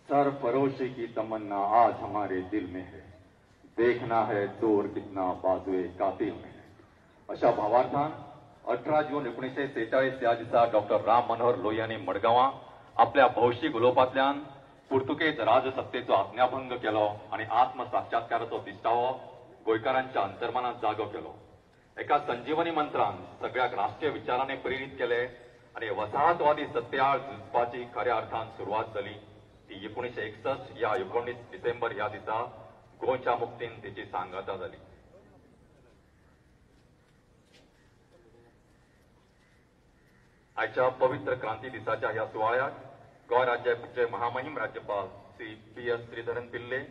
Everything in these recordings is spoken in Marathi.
सरफरोशी की तमन्ना आज हमारे दिल में है, देखना है जोर कितना बाजुए कातिल में है. अशा भावार्थान 18 जून 1946 या दिसा डॉक्टर राम मनोहर लोहियांनी मडगांवां आपल्या भौशीक उलोवपांतल्यान पुर्तुगेज राजसत्तेचो आज्ञाभंग केलो आणि आत्मसाक्षात्काराचो दिश्टावो गोंयकारांच्या अंतर्मनात जागो केलो. एका संजीवनी मंत्रान सगळ्याक राष्ट्रीय विचारांनी प्रेरीत केले आणि वसाहतवादी सत्तेआड झुजपाची खऱ्या अर्थान सुरवात जाली. ती 1961 या 19 डिसेंबर ह्या दिसा गोंयच्या मुक्तीन तिची सांगता जाली. आयच्या पवित्र क्रांती दिसाच्या ह्या सुवाळ्याक गोंय राज्याचे महामहिम राज्यपाल श्री PS श्रीधरन पिल्ले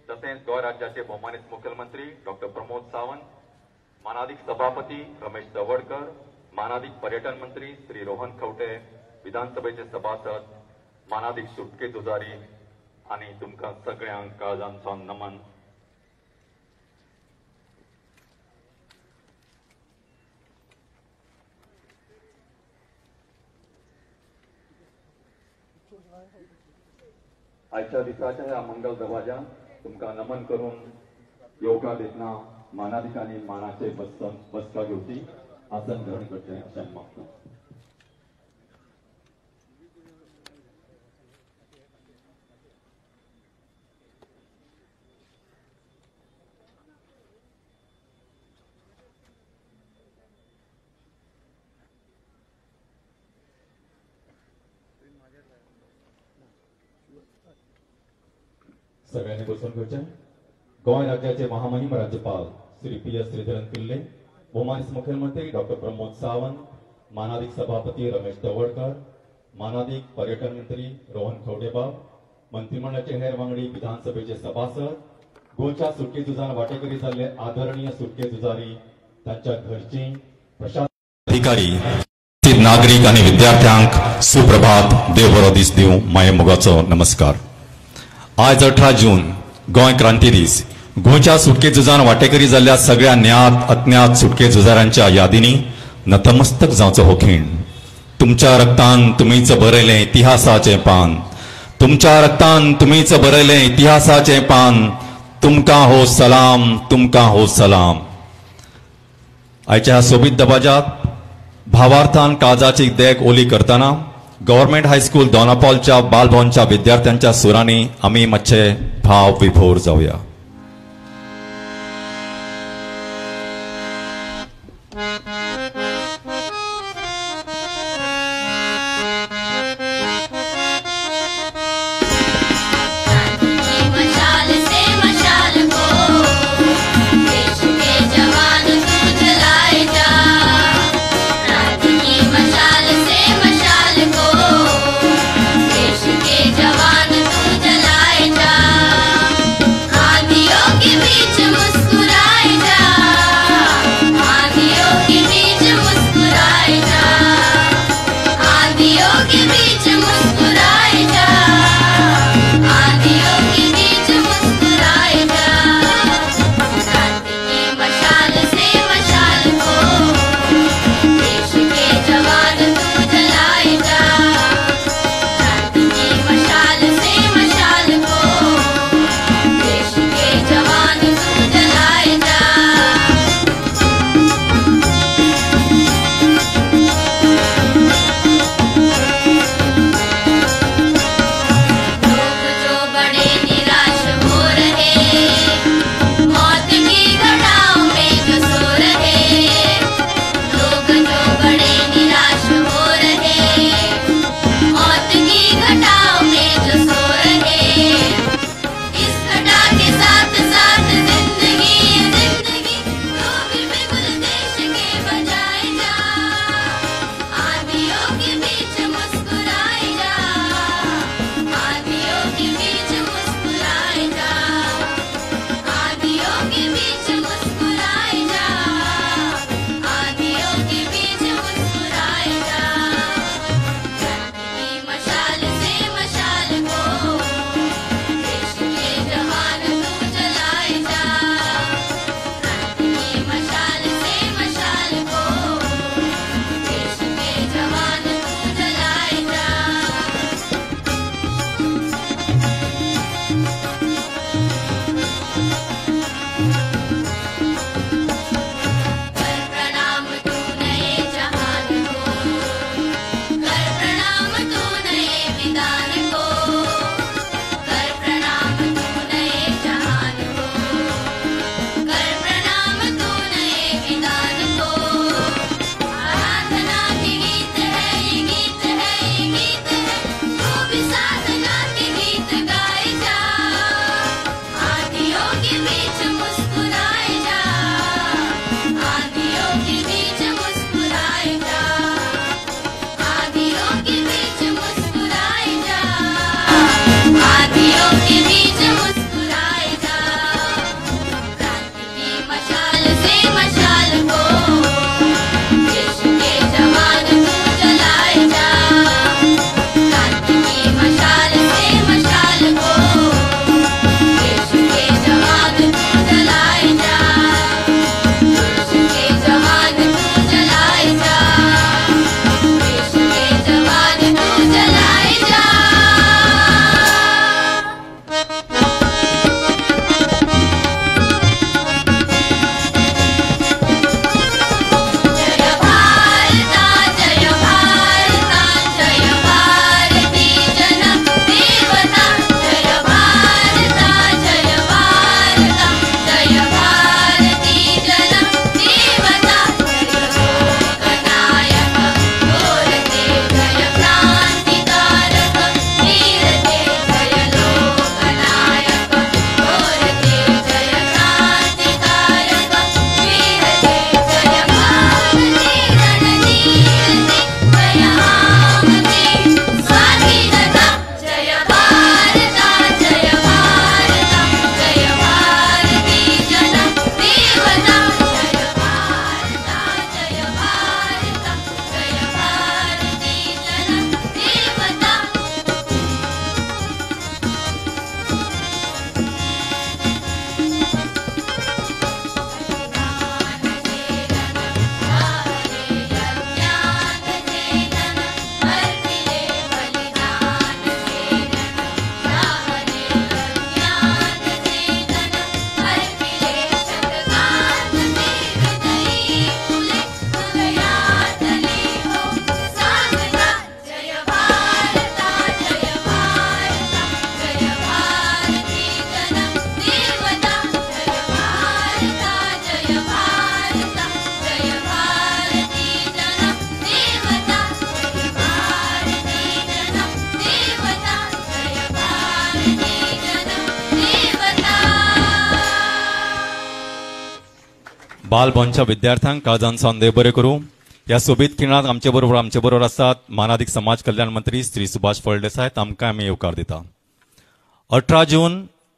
तसेच गोंय राज्याचे भौमानीत मुख्यमंत्री डॉक्टर प्रमोद सावंत, मानाधिक सभापती रमेश तवडकर, मानाधिक पर्यटन मंत्री श्री रोहन खवटे, विधानसभेचे सभासद, मानाधिक सुटके जुजारी आणि तुमकां सगळ्यांक काळजांचो नमन. आजच्या दिसाच्या ह्या मंगल दरवाज्यान तुमकां नमन करून येवकार दितना मानाधिकांनी मानाचे बसका घेवची आसन ग्रहण करचे अशें मागता. सगळ्यांनी बसून घेवचे. गोंय राज्याचे महामहिम राज्यपाल श्री PS श्रीधरन पिल्ले, भौमानीत मुख्यमंत्री डॉक्टर प्रमोद सावंत, मानाधिक सभापती रमेश तवडकर, मानाधिक पर्यटन मंत्री रोहन खवटेबाब, मंत्रिमंडळाचे हेर वांगडी, विधानसभेचे सभासद, गोंयच्या सुटके झुजान वांटेकरी जाल्ले आदरणीय सुटके झुजारी, तांच्या घरची, प्रशासन अधिकारी, नागरिक आणि विद्यार्थ्यांक सुप्रभात. देव बरो दीस दिवं. माये मोगाचो नमस्कार. आज 18 जून गोंय क्रांती दीस. गोंयच्या सुटके झुजान वांटेकरी जाल्ल्या सगळ्या ज्ञात अज्ञात सुटके झुजारांच्या यादींनी नतमस्तक जावचो हो खीण. तुमच्या रक्तान तुमीच बरयलें इतिहासाचें पान, तुमच्या रक्तान तुमीच बरयलें इतिहासाचें पान. तुमकां हो सलाम, तुमकां हो सलाम. आयच्या सोबीत दबाज्यात भावार्थान काळजाची देग ओली करतना गव्हर्नमेंट हायस्कूल दोनापावलच्या बालभवनच्या विद्यार्थ्यांच्या सुरांनी आम्ही मातशे भाव विभोर जाऊया. मुस्कुराए जा, आंधियों के बीच बालभवनच्या विद्यार्थ्यांक काळजांसान देव बरें करूं. ह्या सोबीत खिणांत आमचे बरोबर आसात मानाधिक समाज कल्याण मंत्री श्री सुभाष फळदेसाय. तांकां आमी येवकार दिता. 18 जून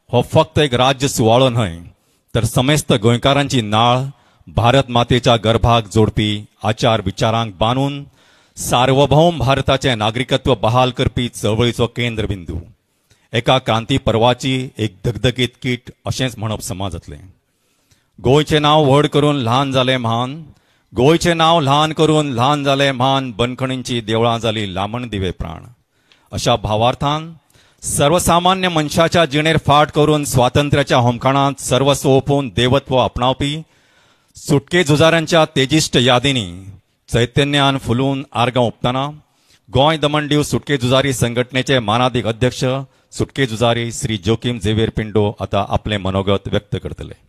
हो फक्त एक राज्य सुवाळो न्हय तर समेस्त गोंयकारांची नाळ भारत मातेच्या गर्भाक जोडपी आचार विचारांक बांदून सार्वभौम भारताचे नागरिकत्व बहाल करपी चळवळीचो केंद्रबिंदू. एका क्रांती पर्वाची एक धगधगीत कीट अशेंच म्हणप समाज जातलें. गोंयचें नांव व्हड करून ल्हान जालें म्हान, गोंयचें नांव ल्हान करून ल्हान जालें म्हान, बंदखणींची देवळां जाली लामण दिवे प्राण. अशा भावार्थान सर्वसामान्य मनशाच्या जिणेर फाट करून स्वातंत्र्याच्या होमखणांत सर्वस्व ओपून देवत्व आपणावपी सुटके झुजाऱ्यांच्या तेजिश्ट यादींनी चैतन्यान फुलून आर्गां ओंपतना गोंय दमण दीव सुटके झुजारी संघटनेचे मानाधिक अध्यक्ष सुटके झुजारी श्री जोकीम झेवियर पिंडो आता आपले मनोगत व्यक्त करतले.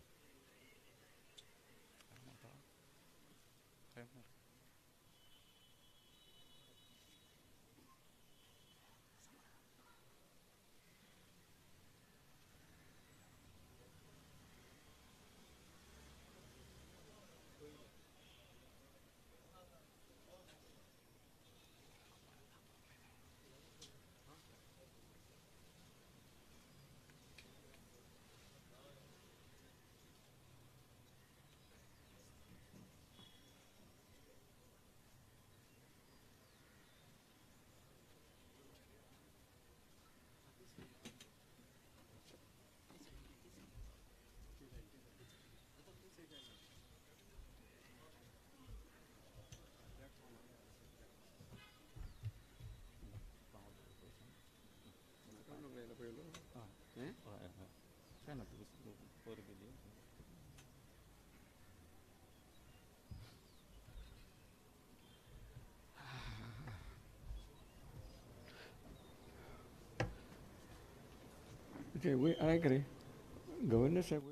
गव्हर्नर साहेब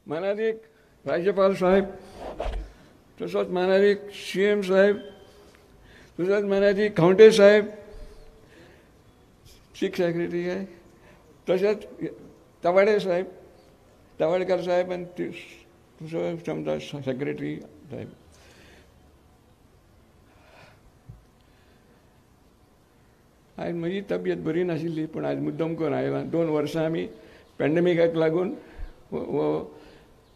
मानाधिक राज्यपाल साहेब, तसोच मानाधिक CM साहेब, तसोच मानाधिक खावटे साहेब, चीफ सेक्रेटरी आहे, तसेच तवाडे साहेब, तवाडकर साहेब आणि समजा सेक्रेटरी साहेब. आज म्हजी तब्येत बरी नाशिल्ली पण आज मुद्दम करून आयला. 2 वर्सां आमी पॅन्डेमिकाक लागून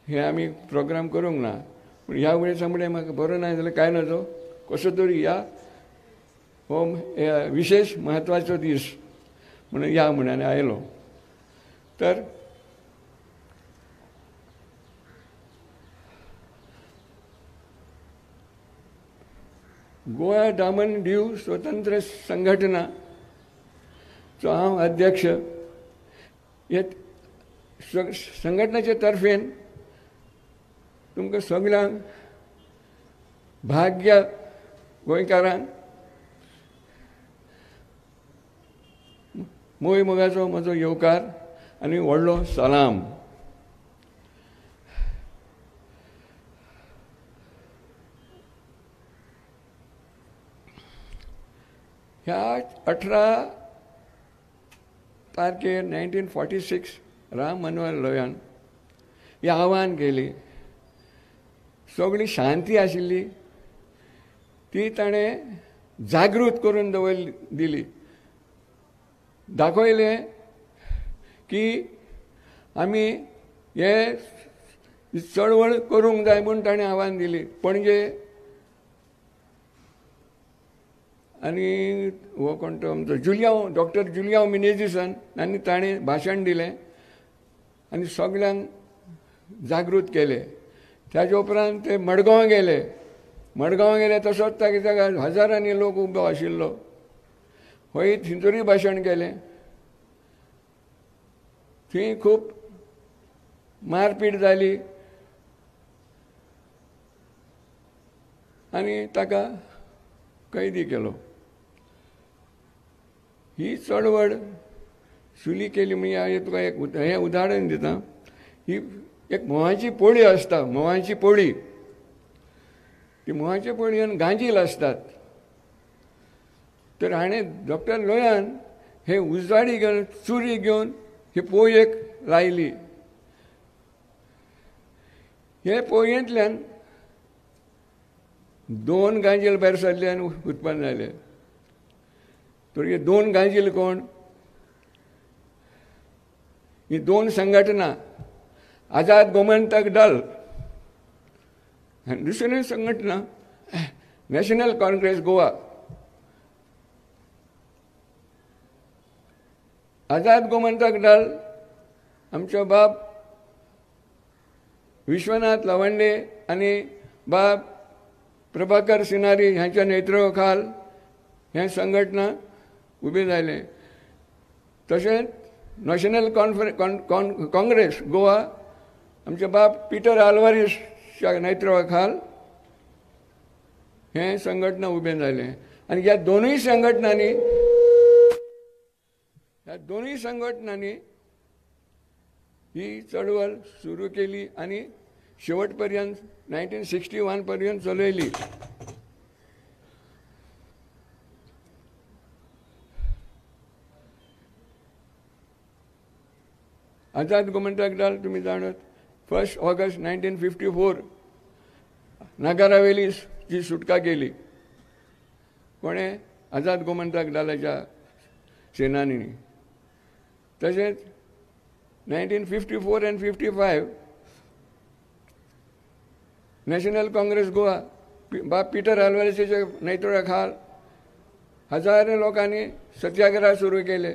हे आमी प्रोग्राम करूंक ना. पूण ह्या वेळेस मुळे म्हाका बरो ना जाल्यार काय नजो कसो तरी या हो विशेष म्हत्वाचो दीस म्हणून या म्हणून आयलो. तर गोवा दमण दीव स्वतंत्र संघटना जो हांव अध्यक्ष, हे संघटनेचे तर्फेन तुमकां सगळ्यांक भाग्य गोंयकारांक मोय मोगाचो म्हजो येवकार आनी व्हडलो सलाम. ह्या 18 तारखेर 1946 राम मनोहर लोहियान हे आव्हान केली. सगळी शांती आशिल्ली ती ताणें जागृत करून दिली. दाखयलें की आमी हे चळवळ करूंक जाय म्हूण ताणें आव्हान दिली. पणजे आनी हो कोण तो आमचो डॉक्टर जुलियांव मिनेझिसन आनी ताणें भाशण दिलें आनी सगळ्यांक जागृत केलें. त्याच्या उपरांत ते मडगांव गेले तसोच त्या जाग्यार हजारांनी लोक उबो आशिल्लो. हय थिंचुरी भाशण केलें. थंय खूब मारपीट जाली आनी ताका कैदी केलो. ही चळवळ सुली केली म्हणजे तुका एक हें उदाहरण दिता. ही एक म्होवाची पोळी आसता, म्होवाची पोळी. ती म्होवाचे पोळयेन गांजील आसतात. तर हाणें डॉक्टर लोहियान हे उजवाडी घेवन चुरी घेवन हे पोळयेक लायली. हे पोयंतल्यान 2 गांजील भायर सरल्यान उत्पन्न जाले. तर हे 2 गांजील कोण? ही 2 संघटना, आझाद गोमंतक दल आनी दुसरी संघटना नॅशनल काँग्रेस गोवा. आझाद गोमंतक दल आमचो बाब विश्वनाथ लवंडे आनी बाब प्रभाकर सिनारी हांच्या नेतृत्वाखाल हे संघटना उबी जाले. तशेंच नॅशनल काँग्रेस गोवा आमचे बाब पिटर आल्वारिसच्या नेतृत्वाखाल हे संघटना उबें जाले. आनी ह्या दोनूय संघटनांनी ही चळवळ सुरू केली आणि शेवट पर्यंत 1961 पर्यंत चलयली. आझाद गोमंतक दल तुम्ही जाणत 1 ऑगस्ट 1954 नागारावेलीची सुटका केली. कोणे? आझाद गोमंतक दलाच्या सेनानींनी. तसेच 1954 आणि 55 नॅशनल काँग्रेस गोवा बाब पीटर आल्वारेसच्या नेतृत्वाखाल हजारो लोकांनी सत्याग्रह सुरू केले.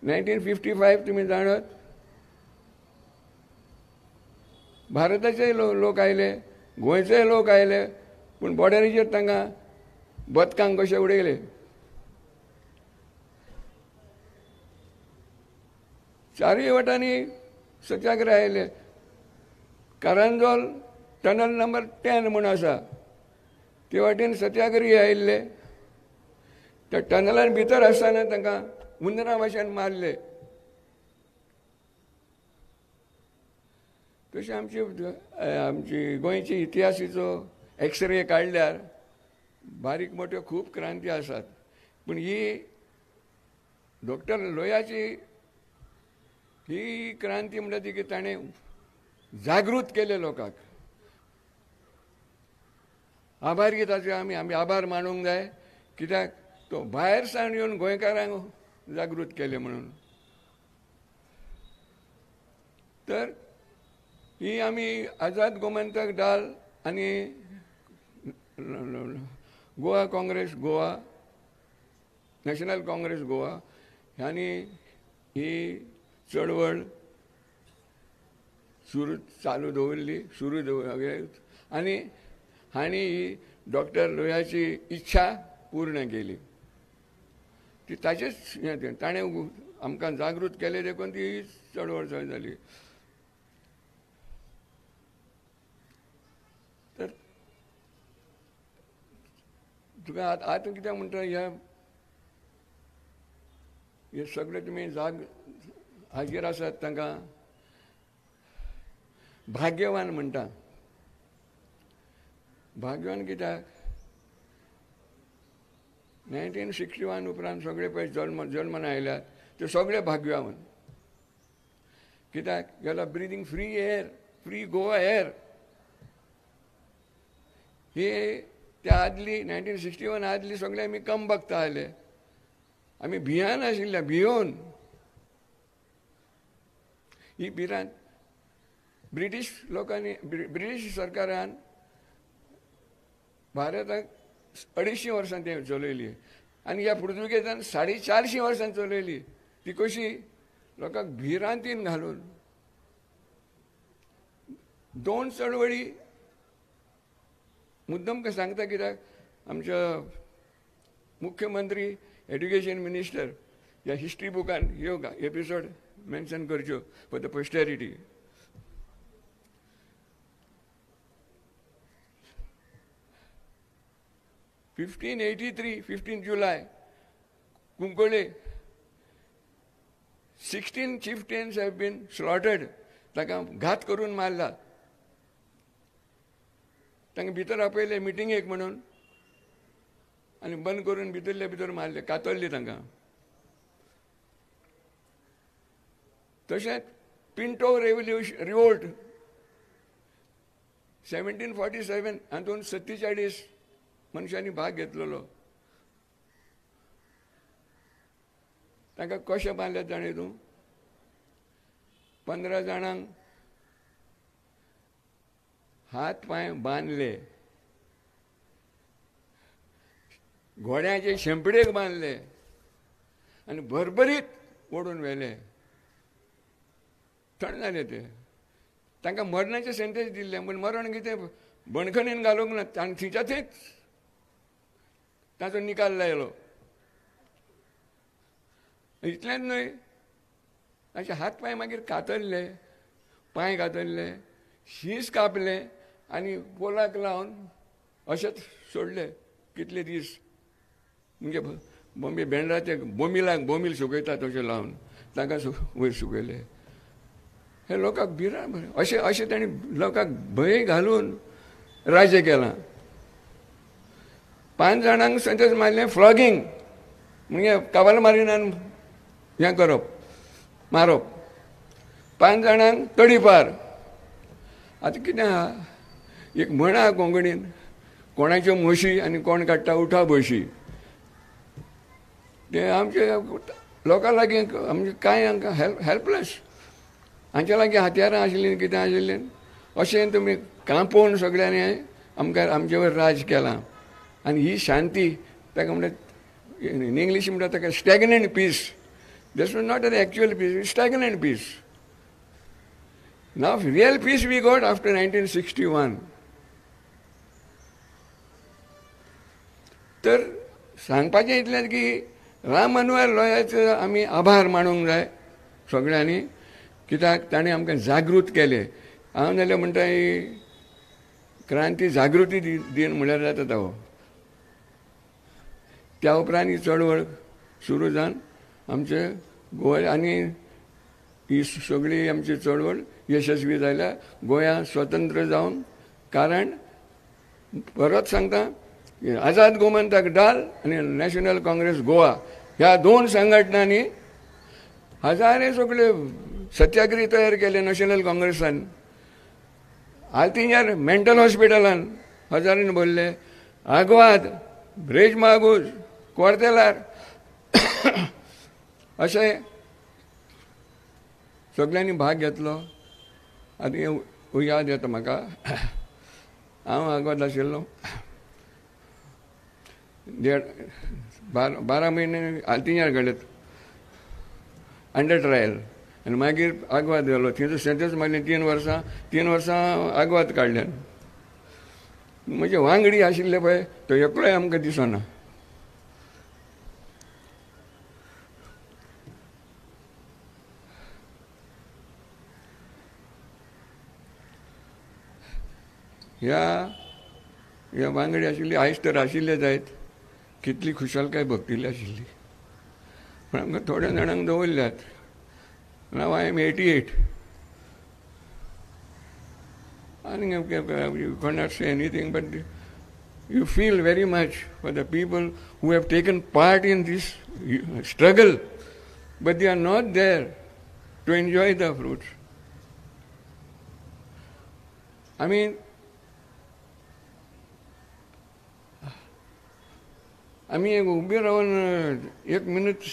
1955 तुम्ही जाणत भारताचे लोक आयले, गोंयचे लोक आयले, पूण बॉर्डरीचेर तांकां बदकांक कशे उडयले. चारूय वटांनी सत्याग्रह आयले. कारांजोल टनल नंबर 10 म्हूण आसा ते वाटेन सत्याग्रही आयिल्ले. त्या टनलान भितर आसतना तांकां हुंदरां भाशेन मारले. तशें आमची गोंयची इतिहासाचो एक्सरे काडल्यार बारीक मोठ्यो खूब क्रांती आसात. पूण ही डॉक्टर लोहियाची ही क्रांती म्हणटा ती की ताणें जागृत केले लोकांक. आभार गिताचे आमी आभार मानूंक जाय, कित्याक तो भायर सावन येवन गोंयकारांक जागृत केले म्हणून. तर ही आमी आझाद गोमंतक दल आनी गोवा काँग्रेस गोवा नॅशनल काँग्रेस गोवा ह्यांनी ही चळवळ चालू दवरली आनी हांणी ही डॉक्टर लोहियाची इच्छा पूर्ण केली. ती ताचेच ताणें आमकां जागृत केले देखून ती चळवळ जाली. तर तुका आतां कित्याक म्हणटा हे सगळे तुमी हाजेर आसात तांकां भाग्यवान म्हणटा. भाग्यवान कित्याक 1961 उपरांत सगळे पळय जल्मान आयल्यात ते सगळे भाग्यवान. कित्याक गेला breathing free air, free Goa air. हे त्या आदली 1961 आदली सगळे आमी कम बघता आले. आमी भियान आशिल्ले, भियोन ही भिरांत ब्रिटीश लोकांनी ब्रिटीश सरकारान भारताक 250 वर्सां ते चलयली आनी ह्या पुर्तुगेजान 450 वर्सां चलयली. ती कशी? लोकांक भिरांतीन घालून. 2 चळवळी मुद्दम सांगता कित्याक आमच्या मुख्यमंत्री एड्युकेशन मिनिस्टर ह्या हिस्ट्री बुकान ह्यो एपिसोड मेन्शन करच्यो फॉर द पोस्टेरिटी. (1583) जुलाई कुंकोळे 16 chieftains have been slaughtered. ताका घात करून मारला. तांकां भितर आपयले मिटिंगेक म्हणून आनी बंद करून भितर मारले, कातरली तांकां. तशेंच पिंटो रिवोल्ट 1747 हातून 47 मनशांनी भाग घेतलेलो. तांकां कशें बांदलें जाणा तूं? 15 जाणांक हात पांय बांदले, घोड्याचे शेंपडेक बांदले आनी भरभरीत ओडून व्हेले. थंड जाले ते. तांकां मरणाचें सेंटेन्स दिल्लें, पूण मरण कितें बणखणीन घालूंक ना. आनी थंयच्या थंयच ताचो निकाल लायलो. इतलेंच न्हय, ताचे हात पांय मागीर कातरले, पांय कातरले, शीस कापले आनी पोलाक लावन अशेंच सोडले कितले दीस. म्हणजे बॉम्बे बँड्राचे बोमील सुकयता तशें लावन तांकां वयर सुकयले. हे लोकांक भिरांत बरें. अशें तांणी लोकांक भंय घालून राज्य केलां. 5 जाणांक सेंटेन्स मारलें फ्लॉगींग, म्हणजे काबाल मारिनान हें करप, मारप. 5 जाणांक तडीपार. आतां कितें आहा, एक म्हण आहा कोंकणीन, कोणाच्यो म्हशी आनी कोण काडटा उठा बशी. ते आमचे लोकां लागीं आमचे कांय हांकां हेल्पलेस. हांचे लागीं हत्यारां आशिल्लीं, कितें आशिल्लें. अशें तुमी कांपोवन सगळ्यांनी आमकां आमचे वयर राज केलां. आनी ही शांती ताका म्हणटा इन इंग्लीश म्हणटा ताका stagnant peace. This was not an actual peace, stagnant peace. Now real peace we got after 1961. तर सांगपाचें इतलेंच की राम मनोहर लोहियाचो आमी आभार मानूंक जाय सगळ्यांनी, कित्याक ताणें आमकां जागृत केलें. हांव जाल्यार म्हणटा ही क्रांती जागृती दिन म्हळ्यार जाता तो. त्या उपरांत ही चळवळ सुरू जावन आमचे गोंय आनी ही सगळी आमची चळवळ यशस्वी जाल्या. गोंया स्वतंत्र जावन, कारण परत सांगता, आझाद गोमंतक दल आनी नॅशनल काँग्रेस गोवा ह्या 2 संघटनांनी हजारे सगळे सत्याग्रही तयार केले नॅशनल काँग्रेसान. आल्तिंजार मेंटल हॉस्पिटलान हजारांनी भरले. आग्वाद, रेजमागूज, कोर्तेलार अशें सगळ्यांनी भाग घेतलो. आतां याद येता म्हाका, हांव आग्वाद आशिल्लो. 12 म्हयने आल्तिंजार घडत अंडर ट्रायल आनी मागीर आग्वाद गेलो. थंयचो सेंटेन्स मारलें 3 वर्सां आग्वाद काडल्यान. म्हणजे वांगडी आशिल्ले पळय तो एकलोय आमकां दिसना. ह्या वांगडी आशिल्ली आयज तर आशिल्ले जायत, कितली खुशालकाय भक्तिल्ली आशिल्ली. पण आमकां थोड्या जाणांक दवरल्यात. नाव I am 88 and you cannot say anything, but you feel very much for the people who have taken part in this struggle, but they are not there to enjoy the fruits. I mean, आम्ही उभे राहून 1 मिनिट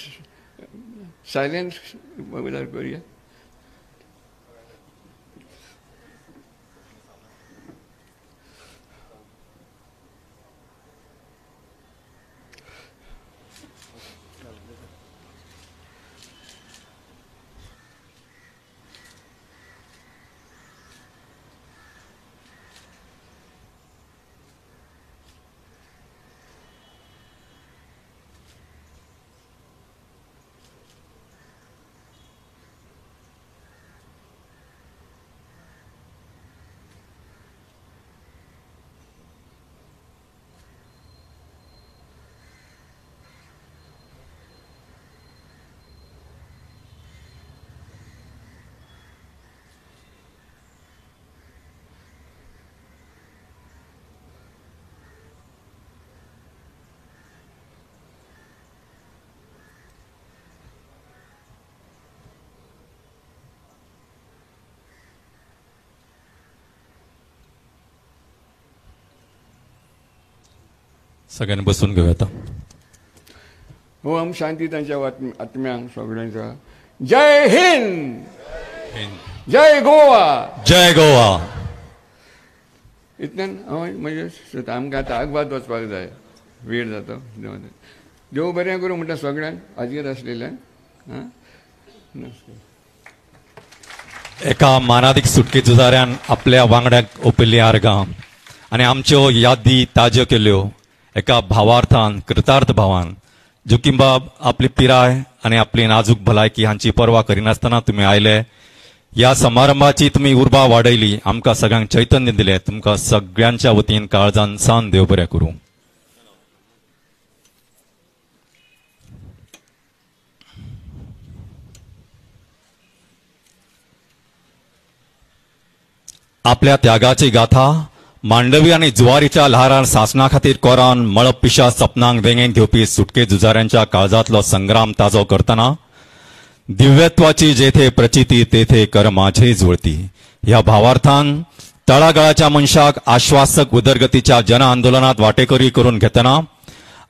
सायलेन्स करूया. सगळ्यांनी बसून घेऊया आता. ओम शांती तांच्या आत्म्यांक सगळ्यांचा. जय हिंद, जय गोवा, जय गोवा. इतल्यान म्हणजे आमकां आतां आग्वाद वचपाक जाय, वेळ जातो. देव बरें करूं म्हणटा सगळ्यांक हाजीर आसलेल्यान. एका मानादीक सुटके झुजाऱ्यान आपल्या वांगड्याक ओपिल्ली आर्गां आनी आमच्यो यादी ताज्यो केल्यो एका भावार्थान कृतार्थ भावान. जोखीमबाब आपली पिराय आनी आपली नाजूक भलायकी हांची पर्वा करिनासतना तुमी आयले. ह्या समारंभाची तुमी उर्बा वाडयली, आमकां सगळ्यांक चैतन्य दिलें. तुमकां सगळ्यांच्या वतीन काळजान सान देव बरें करूं. आपल्या त्यागाची गाथा मांडवी आणि जुवारीच्या ल्हारान सासणा खातीर कोरान मळप पिशा सपनांक वेंगेन घेवपी सुटके झुजाऱ्यांच्या काळजांतलो संग्राम ताजो करतना दिव्यत्वाची जेथे प्रचिती तेथे कर माझे जुळती. ह्या भावार्थान तळागाळाच्या मनशाक आश्वासक उदरगतीच्या जन आंदोलनात वाटेकरी करून घेतना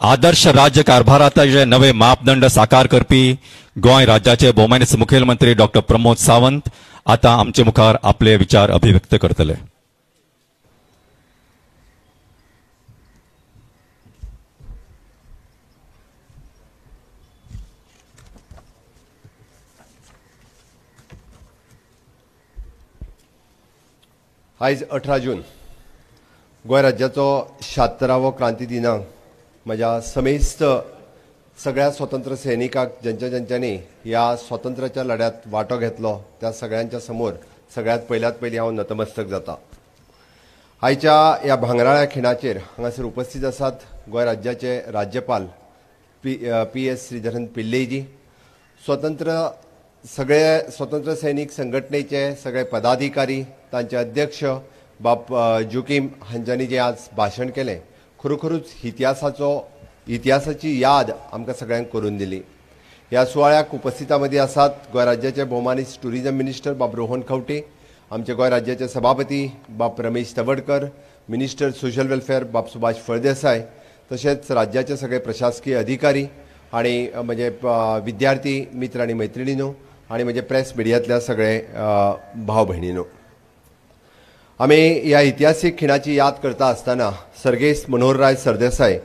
आदर्श राज्य कारभाराचे नवे मापदंड साकार करपी गोंय राज्याचे भोवमानीस मुखेलमंत्री डॉक्टर प्रमोद सावंत आता आमचे मुखार आपले विचार अभिव्यक्त करतले. आयज 18 जून गोंय राज्याचो 76वो क्रांती दिनांक म्हज्या समेस्त सगळ्या स्वतंत्र सैनिकांक ज्यांच्यांनी ह्या स्वातंत्र्याच्या लढ्यात वांटो घेतलो त्या सगळ्यांच्या समोर सगळ्यात पयलीं हांव नतमस्तक जाता. आयच्या ह्या भांगराळ्या खिणाचेर हांगासर उपस्थित आसात गोंय राज्याचे राज्यपाल PS श्रीधरन पिल्लेजी, सगळे स्वतंत्र सैनीक संघटनेचे सगळे पदाधिकारी, तांचे अध्यक्ष बाब जोकीम हांच्यांनी जे आज भाशण केलें खरोखरूच इतिहासाची याद आमकां सगळ्यांक करून दिली. ह्या सुवाळ्याक उपस्थितां मदीं आसात गोंय राज्याचे भोवमानीस टुरिजम मिनिस्टर बाब रोहन खंवटे, आमचे गोंय राज्याचे सभापती बाब Ramesh Tawadkar, minister social welfare बाब सुभाष फळदेसाय, तशेंच राज्याचे सगळे प्रशासकीय अधिकारी आणि म्हणजे विद्यार्थी मित्र आनी मैत्रिणींनो आनी म्हणजे प्रेस मिडियांतल्या सगळे भाव भयणींनो, आमी ह्या इतिहासीक खिणाची याद करता आसतना सर्गेस्त मनोहरराय सरदेसाय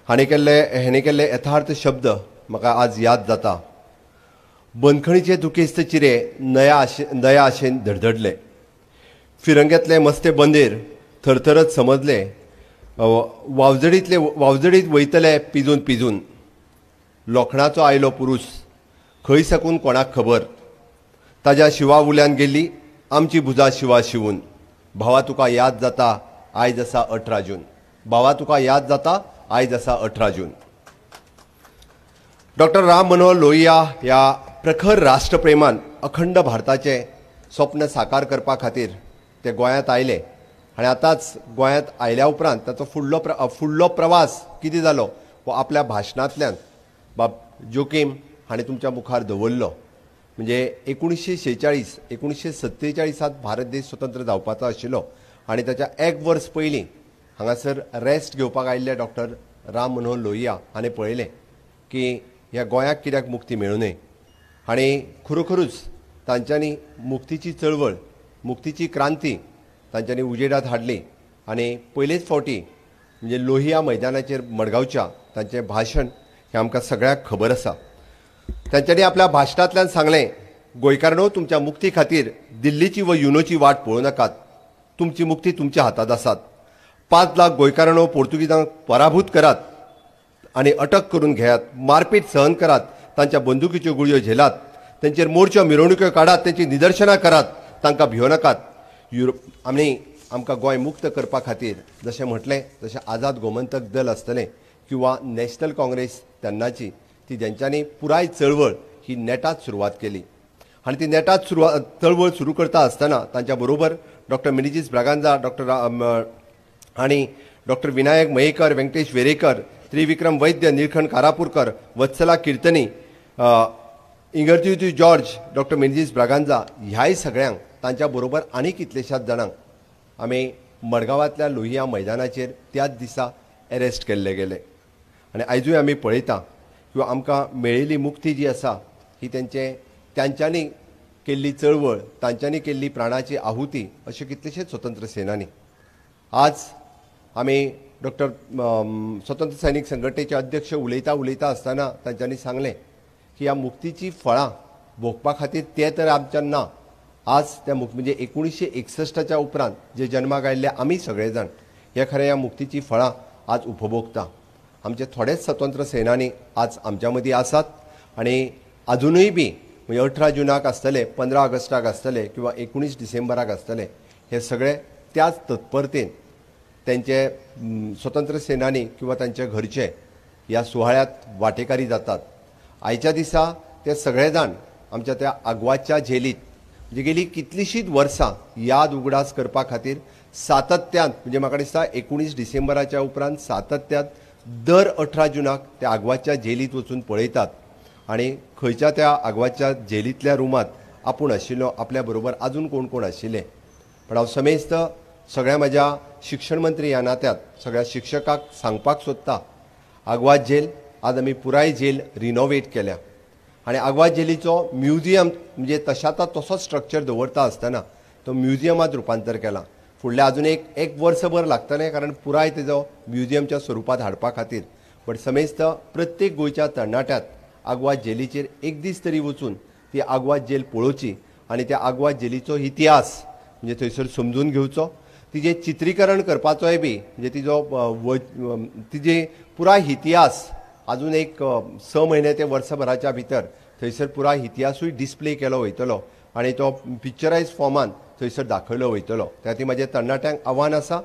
हांणी केल्ले यथार्थ शब्द म्हाका आज याद जाता. बंदखणीचे दुखेस्त चिरे नया आशेन धडधडले, फिरंगेतले मस्ते बंदेर थरथरत समजले, वावजडीत वयतले पिजून पिजून, लोखणाचो आयलो पुरूस खंय साकून कोणाक खबर, ताज्या शिवा उल्यान गेल्ली आमची भुजां शिवा शिवून, भावा तुका याद जाता आयज आसा 18 जून, भावा तुका याद जाता आयज आसा 18 जून. डॉक्टर राम मनोहर लोहिया ह्या प्रखर राष्ट्रप्रेमान अखंड भारताचे स्वप्न साकार करपा खातीर ते गोंयांत आयले आनी आतांच गोंयांत आयल्या उपरांत ताचो फुडलो प्रवास कितें जालो हो आपल्या भाशणांतल्यान बाब जोकीम हांणी तुमच्या मुखार दवरलो. म्हणजे 1947 भारत देश स्वतंत्र जावपाचो आशिल्लो आनी ताच्या एक वर्स पयलीं हांगासर रेस्ट घेवपाक आयिल्ले डॉक्टर राम मनोहर लोहिया हाणें पळयलें की ह्या गोंयाक कित्याक मुक्ती मेळूं नये आनी खरोखरूच तांच्यांनी मुक्तीची चळवळ, मुक्तीची क्रांती तांच्यांनी उजेडात हाडली. आनी पयलेच फावटी म्हणजे लोहिया मैदानाचेर मडगांवच्या तांचें भाशण हें आमकां सगळ्यांक खबर आसा. तांच्यांनी आपल्या भाशणांतल्यान सांगलें, गोंयकारांनो तुमच्या मुक्ती खातीर दिल्लीची व युनोची वाट पळोवं नाकात, तुमची मुक्ती तुमच्या हातांत आसात. 5 लाख गोंयकारांनो पोर्तुगीजांक पराभूत करात आनी अटक करून घेयात, मारपीट सहन करात, तांच्या बंदुकीच्यो गुळयो झेलात, तांचेर मोर्च्यो मिरवणुक्यो काडात, तांची निदर्शनां करात, तांकां भियो नाकात. आनी आमकां गोंय मुक्त करपा खातीर जशें म्हटलें तशें आझाद गोमंतक दल आसतलें किंवा नॅशनल काँग्रेस तेन्नाची ती जेंच्यांनी पुराय चळवळ ही नेटात सुरवात केली आनी ती नेटात चळवळ सुरू करता आसतना तांच्या बरोबर डॉक्टर मिनेजीस ब्रागांजा, आनी डॉक्टर विनायक मयेकर, व्यंकटेश वेरेकर, त्रिविक्रम वैद्य, निळखंड कारापूरकर, वत्सला किर्तनी, इंगर्त्युती जॉर्ज, डॉक्टर मिनेजीस ब्रागांजा ह्याय सगळ्यांक तांच्या बरोबर आनी कितलेशाच जाणांक आमी मडगांवांतल्या लोहिया मैदानाचेर त्याच दिसा एरेस्ट केल्ले गेले आनी आयजूय आमी पळयता किंवा आमकां मेळिल्ली मुक्ती जी आसा ही त्यांच्यांनी केल्ली चळवळ, तांच्यांनी केल्ली प्राणाची आहुती अशे कितलेशेच स्वतंत्र सेनानी. आज आमी डॉक्टर स्वतंत्र सैनीक संघटनेचे अध्यक्ष उलयता आसतना तांच्यांनी सांगलें की ह्या मुक्तीची फळां भोगपा खातीर ते तर आमच्यान ना. आज त्या म्हणजे 1961च्या उपरांत जे जन्माक आयिल्ले आमी सगळे जाण हे खरें ह्या मुक्तीची फळां आज उपभोगता. आमचे थोडेच स्वतंत्र सेनानी आज आमच्या मदीं आसात आनी अजुनूय बी म्हणजे 18 जुनाक आसतले, 15 ऑगस्टाक आसतले किंवा 19 डिसेंबराक आसतले, हे सगळे त्याच तत्परतेन त्यांचे स्वतंत्र सेनानी किंवा तांचे घरचे ह्या सुवाळ्यात वांटेकारी जातात. आयच्या दिसा ते सगळे जाण आमच्या त्या आग्वाच्या जेलीत म्हणजे गेली कितलीशींच वर्सां याद उगडास करपा खातीर सातत्यान म्हणजे म्हाका दिसता 19 डिसेंबराच्या उपरांत सातत्यान दर 18 जुनाक त्या आग्वाच्या जेलीत वचून पळयतात आनी खंयच्या त्या आग्वाच्या जेलींतल्या रुमांत आपूण आशिल्लो, आपल्या बरोबर आजून कोण कोण आशिल्ले. पण हांव समेस्त सगळ्या म्हज्या शिक्षण मंत्री ह्या नात्यात सगळ्या शिक्षकाक सांगपाक सोदता, आग्वाद जेल आज आमी पुराय जेल रिनोवेट केल्या आनी आग्वाद जेलीचो म्युजियम म्हणजे तशाता तसोच स्ट्रक्चर दवरता आसतना तो म्युजियमांत रुपांतर केला. फुडले अजून एक वर्सभर लागतलें कारण पुराय तेजो म्युजियमच्या स्वरुपांत हाडपा खातीर. बट समेस्त प्रत्येक गोंयच्या तरणाट्यात आग्वाद जेलीचेर एक दीस तरी वचून ती आग्वाद जेल पळोवची आनी त्या आग्वाद जेलीचो इतिहास म्हणजे थंयसर समजून घेवचो, तिजें चित्रीकरण करपाचोय बी म्हणजे तिजे पुराय इतिहास अजून एक 6 म्हयने ते वर्सभराच्या भितर थंयसर पुराय इतिहासूय डिस्प्ले केलो वयतलो आनी तो पिक्चरायज फॉर्मान थंयसर दाखयलो वयतलो. त्या खातीर म्हाज्या तरणाट्यांक आव्हान आसा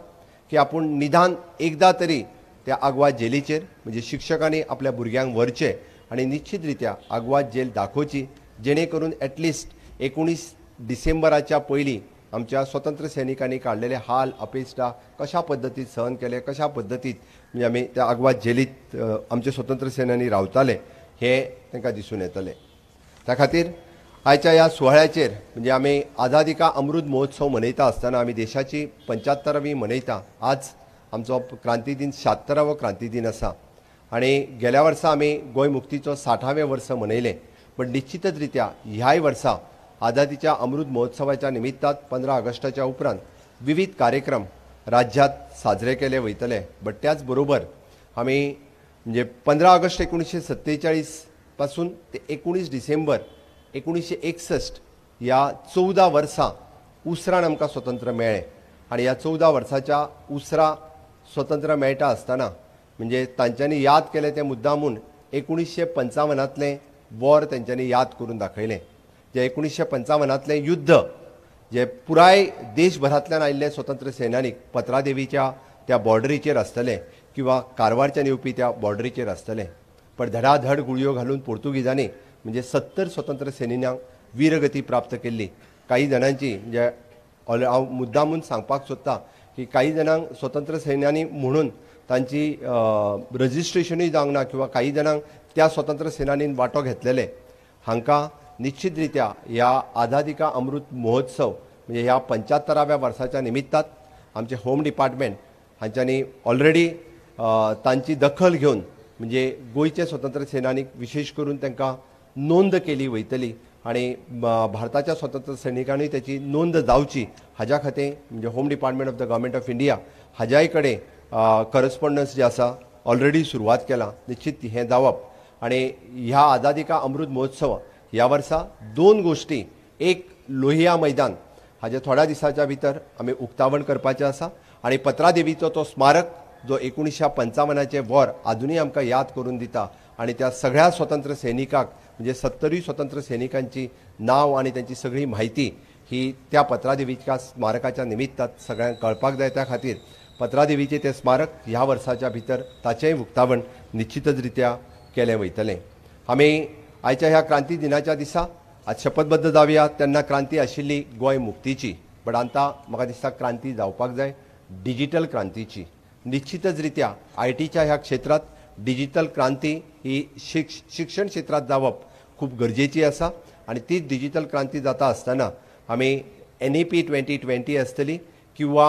की आपूण निदान एकदा तरी त्या आग्वाद जेलीचेर म्हणजे शिक्षकांनी आपल्या भुरग्यांक व्हरचें आनी निश्चित रित्या आग्वाद जेल दाखोवची जेणे करून एटलिस्ट 19 डिसेंबराच्या पयलीं आमच्या स्वतंत्र सैनिकांनी काडलेले हाल अपेश्टा कशा पद्दतीन सहन केले, कशा पद्दतीन म्हणजे आमी त्या आग्वाद जेलीत आमचे स्वतंत्र सेनानी रावताले हे तांकां दिसून येतले. त्या खातीर आयच्या ह्या सुवाळ्याचेर म्हणजे आमी आझादी का अमृत महोत्सव मनयता आसतना आमी देशाची 75वी मनयता. आज आमचो क्रांती दिन 76वो क्रांती दिन आसा आनी गेल्या वर्सा आमी गोंय मुक्तीचो 60वें वर्स मनयलें. पण निश्चितच रित्या ह्याय वर्सा आझादीच्या अमृत महोत्सवाच्या निमित्तात 15 ऑगस्टाच्या उपरांत विविध कार्यक्रम राज्यात साजरे केले वयतले. बट त्याच बरोबर आमी म्हणजे 15 ऑगस्ट 1947 पासून ते 19 डिसेंबर 1961 ह्या 14 वर्सां उसरान आमकां स्वतंत्र मेळ्ळें आनी ह्या 14 वर्साच्या उसरा स्वतंत्र मेळटा आसतना म्हणजे तांच्यांनी याद केले ते मुद्दामून 1955तलें वॉर तेंच्यांनी याद करून दाखयलें. जे 1955तलें युद्ध जे पुराय देशभरांतल्यान आयिल्ले स्वतंत्र सैनानीक पत्रादेवीच्या त्या बॉर्डरीचेर आसतले किंवा कारवारच्यान येवपी त्या बॉर्डरीचेर आसतले. पण धडाधड गुळयो घालून पोर्तुगीजांनी म्हणजे 70 स्वतंत्र सैनिकांक वीरगती प्राप्त केल्ली. काही जाणांची म्हणजे हांव मुद्दामून सांगपाक सोदता की काही जाणांक स्वतंत्र सैन्यांनी म्हणून तांची रजिस्ट्रेशनूय जावंक ना किंवा काही जाणांक त्या स्वतंत्र सेनानीन वांटो घेतलेले हांकां निश्चित रित्या ह्या आझादी का अमृत महोत्सव म्हणजे ह्या 75व्या वर्साच्या निमित्तात आमचे होम डिपार्टमेंट हांच्यांनी ऑलरेडी तांची दखल घेवन म्हणजे गोंयचे स्वतंत्र सेनानीक विशेष करून तांकां नोंद केली वयतली आनी भारताच्या स्वतंत्र सैनिकांनी त्याची नोंद जावची हाज्या खातीर म्हणजे home department of the government of India हाज्याय कडेन करस्पॉन्डन्स जे आसा ऑलरेडी सुरवात केला. निश्चित हें जावप आनी ह्या आझादी का अमृत महोत्सव ह्या वर्सा 2 गोश्टी, एक लोहिया मैदान हाजे थोड्या दिसाच्या भितर आमी उक्तावण करपाचें आसा आनी पत्रादेवीचो तो स्मारक जो 1955चे वॉर आजुनूय आमकां याद करून दिता आनी त्या सगळ्या स्वतंत्र सैनिकांक म्हणजे 70 स्वतंत्र सैनिकांची नांव आनी त्यांची सगळी म्हायती ही त्या पत्रादेवीच्या स्मारकाच्या निमित्तात सगळ्यांक कळपाक जाय. त्या खातीर पत्रादेवीचे ते स्मारक ह्या वर्साच्या भितर ताचेंय उक्तावण निश्चितच रित्या केलें वयतलें. आमी आयच्या ह्या क्रांती दिनाच्या दिसा आज शपथबद्ध जावया तेन्ना क्रांती आशिल्ली गोंय मुक्तीची. बट आतां म्हाका दिसता क्रांती जावपाक जाय डिजिटल क्रांतीची. निश्चितच रित्या आयटीच्या ह्या क्षेत्रात डिजिटल क्रांती ही शिक्षण क्षेत्रात जावप खूप गरजेची आसा आनी तीच डिजिटल क्रांती जाता आसतना आमी NEP 2020 आसतली किंवा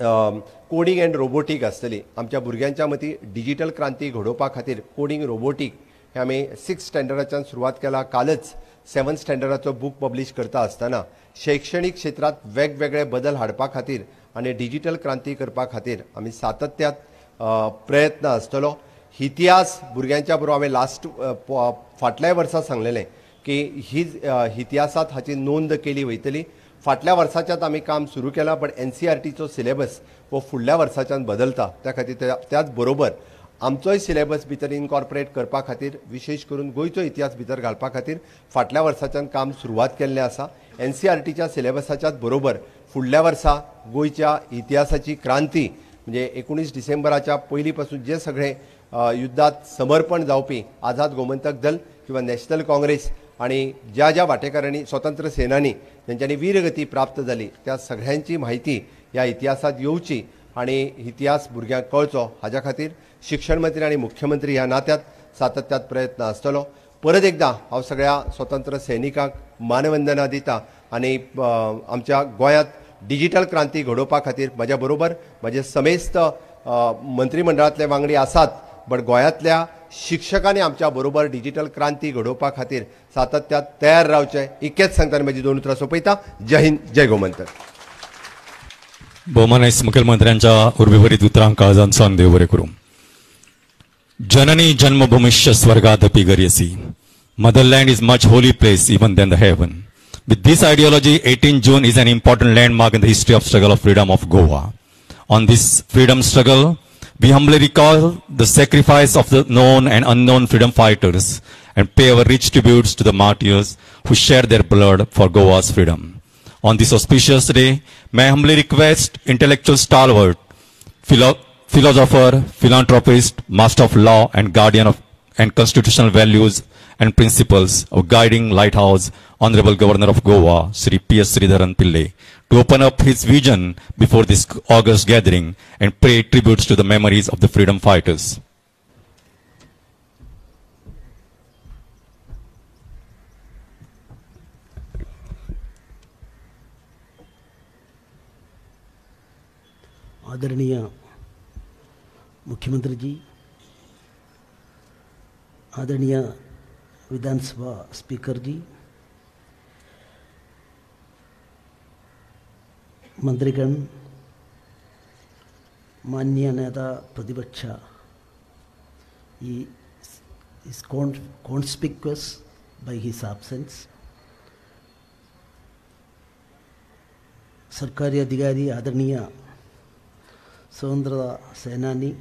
कोडिंग एंड रोबोटीक आसतली. आमच्या भुरग्यांच्या मतीं डिजिटल क्रांती घडोवपा खातीर कोडिंग रोबोटीक हे आमी 6th स्टँडर्डाच्यान सुरवात केला. कालच 7th स्टँडर्डाचो बूक पब्लीश करता आसतना शैक्षणीक क्षेत्रांत वेगवेगळे बदल हाडपा खातीर आनी डिजिटल क्रांती करपा खातीर आमी सातत्यात प्रयत्न आसतलो. इतिहास भुरग्यांच्या बरोबर हांवें फाटल्या वर्सा सांगलेलें की ही इतिहासांत हाची नोंद केली वयतली. फाटल्या वर्साच्याच आमी काम सुरू केलां, पण NCERTचो सिलेबस हो फुडल्या वर्साच्यान बदलता. त्या खातीर त्याच बरोबर आमचोय सिलेबस भितर इनकॉर्पोरेट करपा खातीर, विशेश करून गोंयचो इतिहास भितर घालपा खातीर फाटल्या वर्साच्यान काम सुरवात केल्लें आसा. NCERTच्या सिलेबसाच्याच बरोबर फुडल्या वर्सा गोंयच्या इतिहासाची क्रांती म्हणजे 19 डिसेंबराच्या पयलीं पासून जे सगळे युद्धात समर्पण जावपी आझाद गोमंतक दल किंवा नॅशनल काँग्रेस आणि ज्या ज्या वांटेकारांनी स्वतंत्र सेनानी ज्यांच्यांनी वीरगती प्राप्त जाली त्या सगळ्यांची म्हायती ह्या इतिहासात येवची आणि इतिहास भुरग्यांक कळचो हाच्या खातीर शिक्षण मंत्री आणि मुख्यमंत्री ह्या नात्यात सातत्यात प्रयत्न आसतलो. परत एकदां हांव सगळ्या स्वतंत्र सैनिकांक मानवंदना दिता आणि आमच्या गोंयांत डिजिटल क्रांती घडोवपा खातीर म्हाज्या बरोबर म्हाजे समेस्त मंत्रिमंडळांतले वांगडी आसात, बट गोंयांतल्या शिक्षकांनी आमच्या बरोबर डिजिटल क्रांती घडोवपा खातीर सातत्यात तयार रावचे. इतकेच सांगताना म्हजी 2 उतरां सोंपयता. जय हिंद, जय गोमंतक. भौमानस मुखेलमंत्र्यांच्या उर्बीभरीत उतरांक काळजांचो देव बरें करूं. जननी जन्मभूमिश्च स्वर्गादपि गरीयसी. Motherland is much holy place even than the heaven. With this ideology, 18 June is an important landmark in the history of struggle of freedom of Goa. On this freedom struggle, we humbly recall the sacrifice of the known and unknown freedom fighters and pay our rich tributes to the martyrs who shared their blood for Goa's freedom. On this auspicious day, may I humbly request intellectual stalwart, philosopher, philanthropist, master of law and guardian of and constitutional values and principles of guiding lighthouse, Honorable Governor of Goa, Sri P.S. Sridharan Pillai, to open up his vision before this august gathering and pay tributes to the memories of the freedom fighters. आदरणीय मुख्यमंत्री जी, आदरणीय विधानसभा स्पीकर जी, मंत्रीगण, माननीय नेता प्रतिपक्ष, he is conspicuous by his absence. सरकारी अधिकारी, आदरणीय स्वतंत्रता सेनानी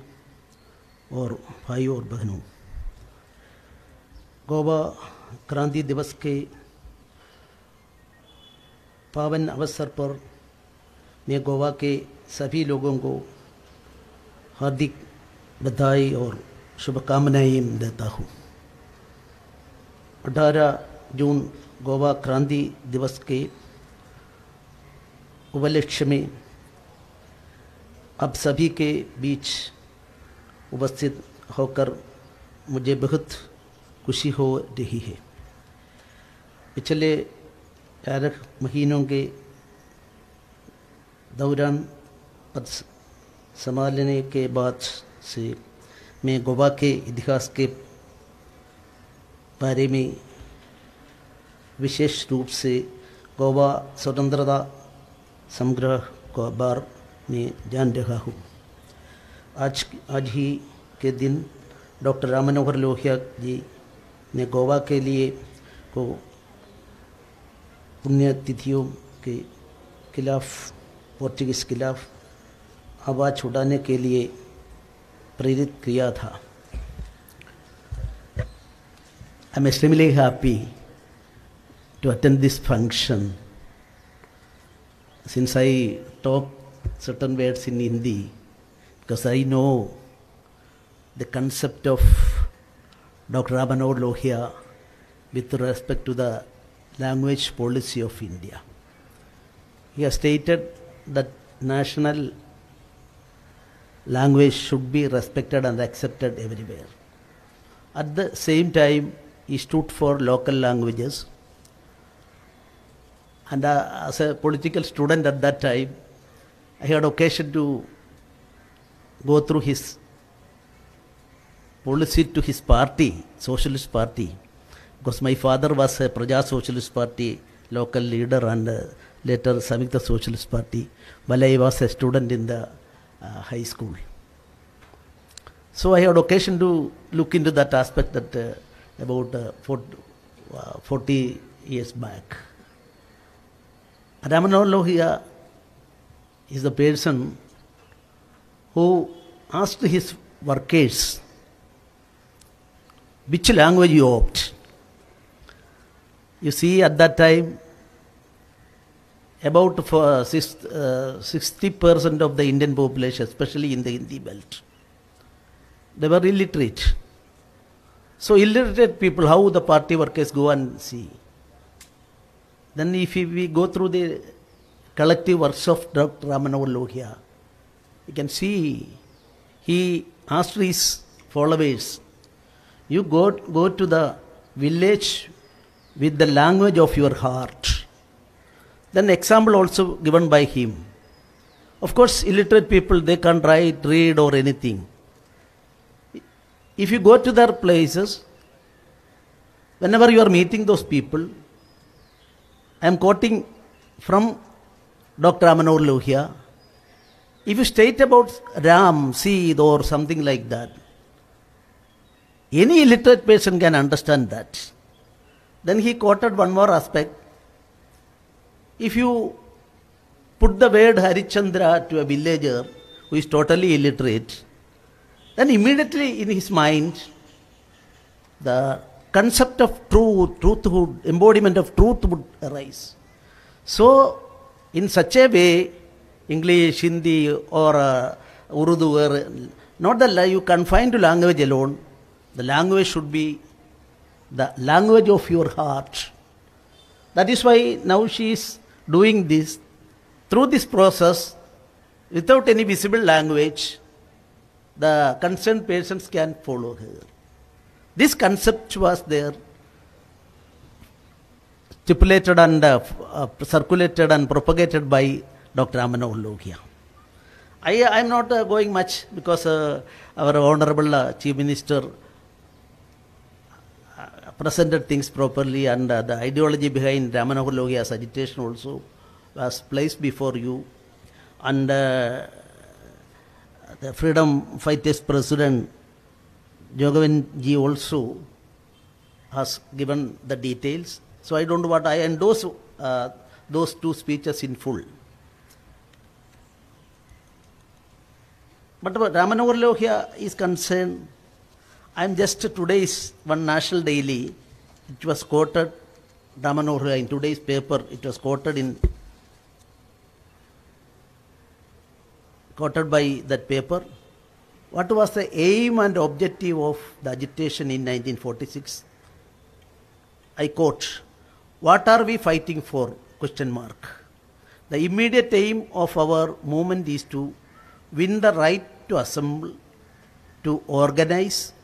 और भाइयों और बहनों, गोवा क्रांति दिवस के पावन अवसर पर मैं गोवा के सभी लोगों को हार्दिक बधाई और शुभकामनाएं देता हूँ. 18 जून गोवा क्रांति दिवस के उपलक्ष्य में अब सभी के बीच उपस्थित होकर मुझे बहुत खुशी हो रही है. पिछले 11 महीनों के दौरान पद संभालने के बाद से मैं गोवा के इतिहास के बारे में विशेष रूप से गोवा स्वतंत्रता संग्रह को बारे में जान रहा हूँ. आज ही के दिन डॉक्टर राम मनोहर लोहिया जी ने गोवा के लिए को पुण्यतिथियों के खिलाफ, पोर्चुगीज खिलाफ आवाज़ उठाने के लिए प्रेरित किया था. I am extremely happy to attend this function since I talk certain words in Hindi because I know the concept of Dr. Ram Manohar Lohia with respect to the language policy of India. He has stated that national language should be respected and accepted everywhere. At the same time, he stood for local languages. And as a political student at that time, I had occasion to go through his policy to his party, Socialist Party, because my father was a Praja Socialist Party local leader and later Samyukta Socialist Party while I was a student in the high school. So I had occasion to look into that aspect that about 40 years back. Ram Manohar Lohia is the person who asked his workers which language you opt. You see, at that time, about 60% of the Indian population, especially in the Hindi belt, they were illiterate. So illiterate people, how the party workers go and see. Then if we go through the collective works of Dr. Ram Manohar Lohia, you can see he asked his followers, you go to the village with the language of your heart. Then example also given by him. Of course, illiterate people, they can't write, read or anything. If you go to their places, whenever you are meeting those people, I am quoting from Dr. Ram Manohar Lohia. If you state about Ram, Seed or something like that, any illiterate person can understand that. Then he quoted one more aspect. If you put the word Harichandra to a villager who is totally illiterate, then immediately in his mind, the concept of truthhood, embodiment of truth would arise. So, in such a way, English, Hindi or Urdu, or not that you confine to language alone, the language should be the language of your heart. That is why now she is doing this. Through this process, without any visible language, the concerned persons can follow her. This concept was there, stipulated and circulated and propagated by Dr. Ram Manohar Lohia. I am not going much because our Honorable Chief Minister presented things properly and the ideology behind Ram Manohar Lohia's agitation also was placed before you. And the Freedom Fighters President Goemkarponn also has given the details. So I don't know what I endorse those two speeches in full. But what Ram Manohar Lohia is concerned, I am just today's one national daily, it was quoted, Ram Manohar Lohia in today's paper, it was quoted by that paper. What was the aim and objective of the agitation in 1946? I quote, what are we fighting for? Question mark. The immediate aim of our movement is to win the right to assemble, to organize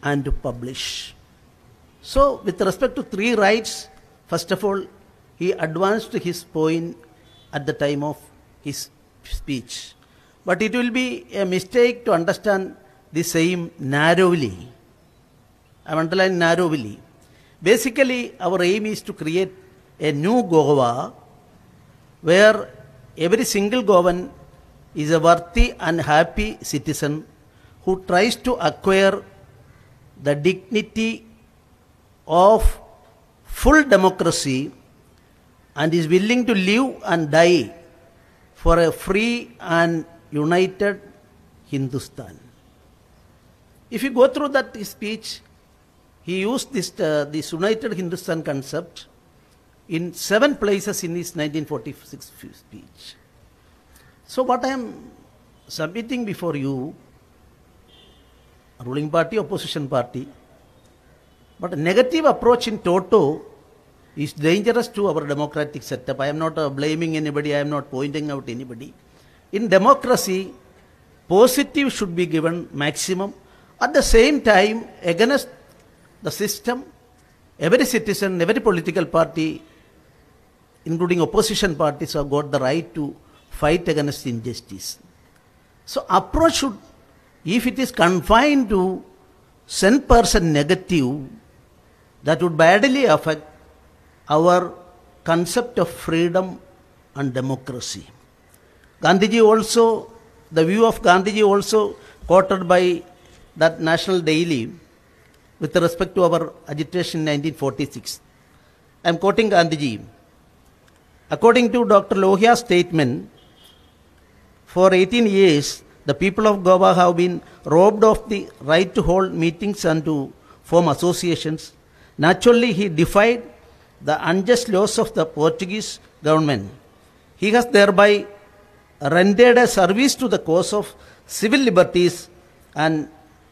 and to publish. So with respect to three rights, first of all, he advanced his point at the time of his speech. But it will be a mistake to understand the same narrowly. I am underlining narrowly. Basically, our aim is to create a new Goa where every single Goan is a worthy and happy citizen who tries to acquire the dignity of full democracy and is willing to live and die for a free and united Hindustan. If you go through that speech, he used this united Hindustan concept in 7 places in his 1946 speech. So what I am submitting before you, ruling party, opposition party, but a negative approach in toto is dangerous to our democratic setup. I am not blaming anybody, I am not pointing out anybody. In democracy, positive should be given maximum. At the same time, against the system, every citizen, every political party, including opposition parties, have got the right to fight against injustice. So approach should, if it is confined to send person negative, that would badly affect our concept of freedom and democracy. Gandhiji also, the view of Gandhiji also quoted by that National Daily with respect to our agitation in 1946. I am quoting Gandhiji. According to Dr. Lohia's statement, for 18 years, the people of Goa have been robbed of the right to hold meetings and to form associations. Naturally, he defied the unjust laws of the Portuguese government. He has thereby rendered a service to the cause of civil liberties and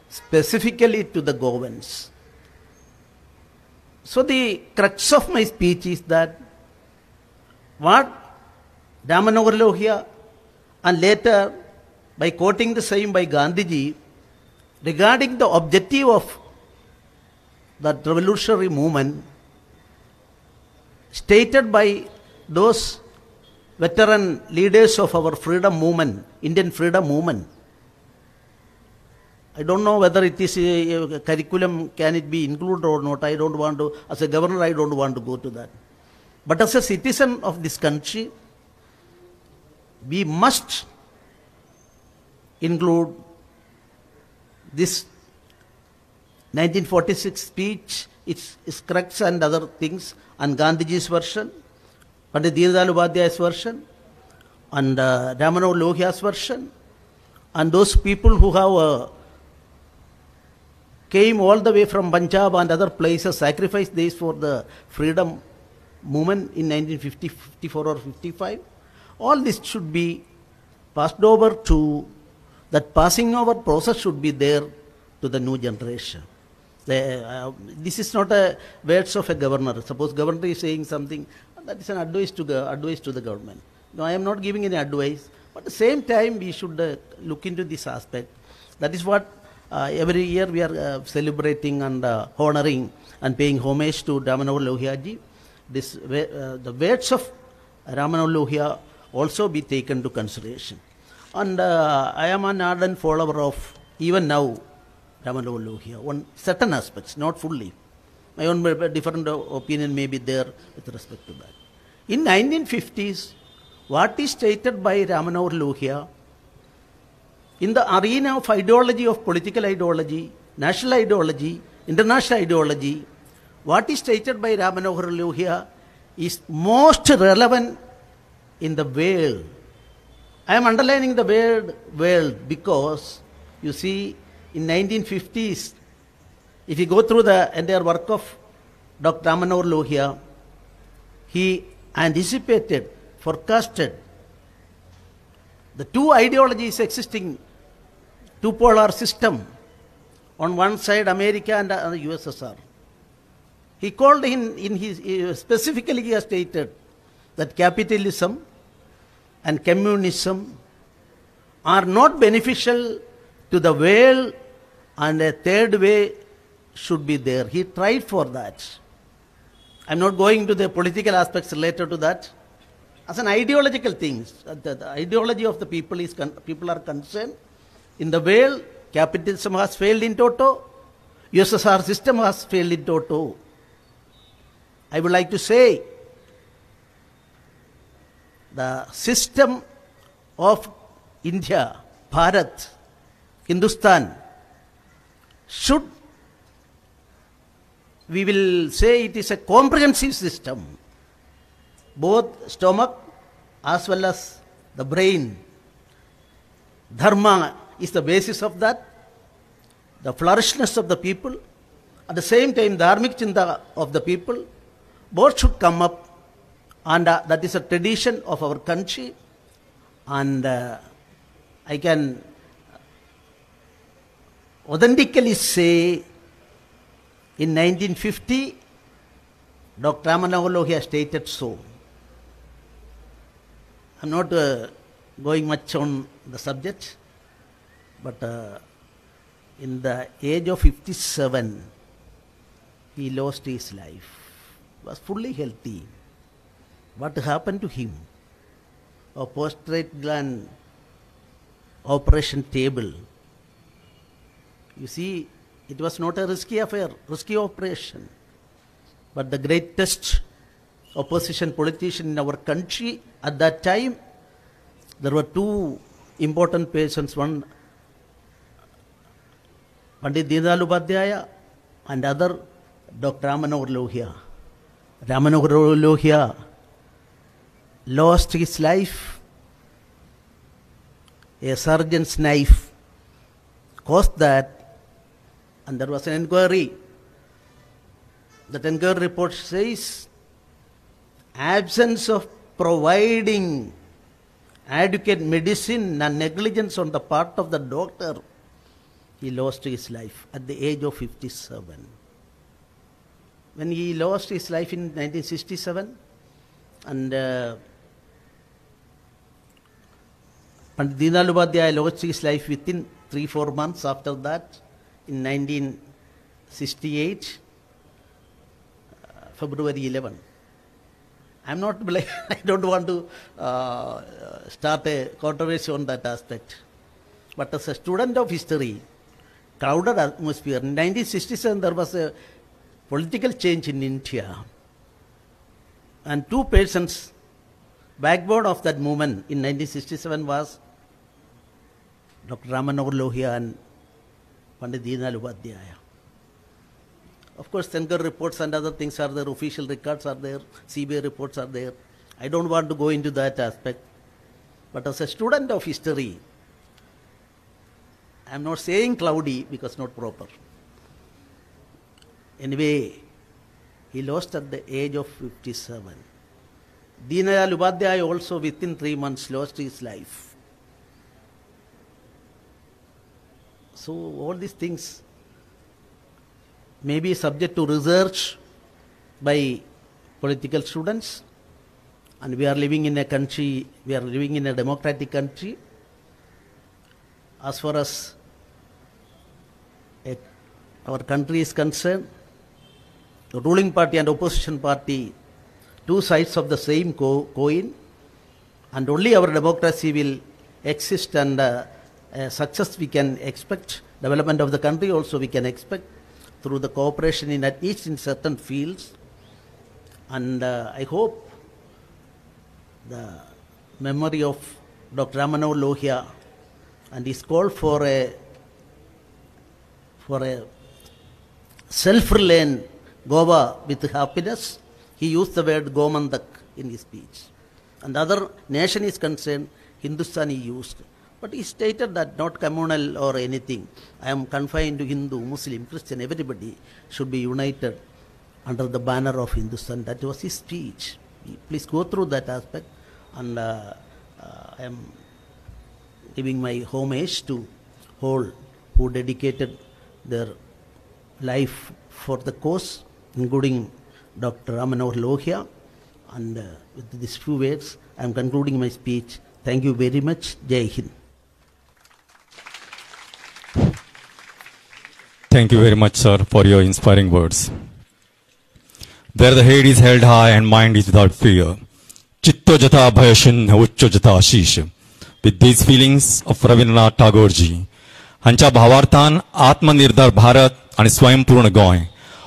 specifically to the Goans. So the crux of my speech is that what Ram Manohar Lohia and later by quoting the same by Gandhiji regarding the objective of that revolutionary movement stated by those veteran leaders of our freedom movement, Indian freedom movement. I don't know whether it is a curriculum, can it be included or not. I don't want to, as a governor, I don't want to go to that. But as a citizen of this country, we must include this 1946 speech, its crux and other things, and Gandhiji's version, Pandit Deendayal Upadhyay's version, and Ram Manohar Lohia's version, and those people who have came all the way from Punjab and other places, sacrificed this for the freedom movement in 1950, 54 or 55. All this should be passed over to, that passing over process should be there to the new generation. This is not a words of a governor. Suppose governor is saying something, that is an advice to the government. No, I am not giving any advice. But at the same time, we should look into this aspect. That is what every year we are celebrating and honoring and paying homage to Ram Manohar Lohia ji. The words of Ram Manohar Lohia also be taken to consideration. And I am an ardent follower of, even now, Ram Manohar Lohia, on certain aspects, not fully. My own different opinion may be there with respect to that. In 1950s, what is stated by Ram Manohar Lohia in the arena of ideology, of political ideology, national ideology, international ideology, what is stated by Ram Manohar Lohia is most relevant in the world. I am underlining the word world because, you see, in 1950s, if you go through the entire work of Dr. Ram Manohar Lohia, he anticipated, forecasted the two ideologies existing, two polar system, on one side America and the USSR. He called in his, specifically he has stated that capitalism and communism are not beneficial to the world, and a third way should be there. He tried for that. I am not going to the political aspects related to that. As an ideological thing, the ideology of the people is people are concerned. In the world, capitalism has failed in toto. USSR system has failed in toto. I would like to say the system of India, Bharat, Hindustan should, we will say it is a comprehensive system, both stomach as well as the brain. Dharma is the basis of that, the flourishness of the people, at the same time dharmic chinta of the people, both should come up, and that is a tradition of our country. And I can authentically say in 1950, Dr. Ram Manohar Lohia stated so. I am not going much on the subject, but in the age of 57, he lost his life. He was fully healthy. What happened to him? or prostate gland operation table. You see, it was not a risky affair, risky operation. But the greatest opposition politician in our country at that time, there were two important persons, one Pandit Deenayal Upadhyaya and other Dr. Ramanohar Lohia. Ramanohar Lohia lost his life. A surgeon's knife caused that, and there was an inquiry. That inquiry report says absence of providing adequate medicine and negligence on the part of the doctor, he lost his life at the age of 57. When he lost his life in 1967, and Pandit Deenayal Upadhyaya lost his life within 3-4 months after that, in 1968, February 11. I don't want to start a controversy on that aspect. But as a student of history, crowded atmosphere, in 1967 there was a political change in India. And two persons, backbone of that movement in 1967 was Dr. Ramanohar Lohia and Pandit Deenayal Upadhyaya. Of course, inquiry reports and other things are there, official records are there, CBI reports are there. I don't want to go into that aspect. But as a student of history, I am not saying cloudy because not proper. Anyway, he lost at the age of 57. Deenayal Upadhyaya also within 3 months lost his life. So all these things may be subject to research by political students, and we are living in a country, we are living in a democratic country. As far as our country is concerned, the ruling party and opposition party, two sides of the same coin, and only our democracy will exist, and success we can expect, development of the country also we can expect through the cooperation in at least in certain fields. And I hope the memory of Dr. Ramanohar Lohia and his call for a self-reliant Goa with happiness, he used the word Gomandak in his speech. And other nation is concerned, Hindustan he used. But he stated that not communal or anything. I am confined to Hindu, Muslim, Christian, everybody should be united under the banner of Hindustan. That was his speech. Please go through that aspect. And I am giving my homage to all who dedicated their life for the cause, including Dr. Ramanohar Lohia. And with these few words, I am concluding my speech. Thank you very much. Jai Hind. Thank you very much, sir, for your inspiring words. Where the head is held high and mind is without fear. Chitto jata bhayashunya uchcho jata ashish. With these feelings of Rabindranath Tagore ji, हांच्या भावार्थान आत्मनिर्भर भारत आणि स्वयंपूर्ण गोंय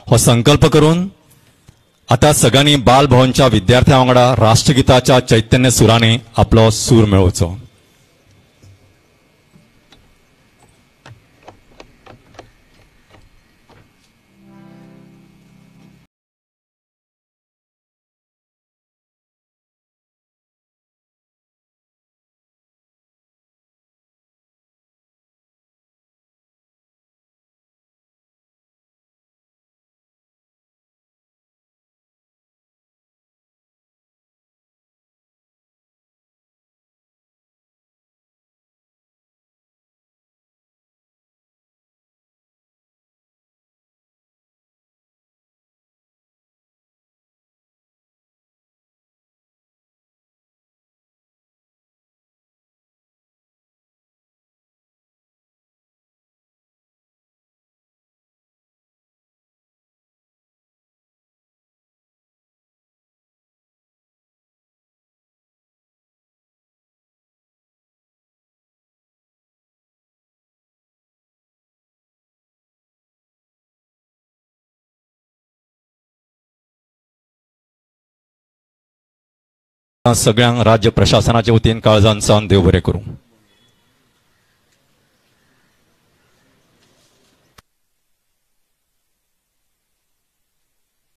हो संकल्प करून आता सगळ्यांनी बालभवनच्या विद्यार्थ्यां वांगडा राष्ट्रगीताच्या चैतन्य सुराने आपलो सूर मेळोवचो. सगळ्यांक राज्य प्रशासनाच्या वतीन काळजांसान देव बरें करूं.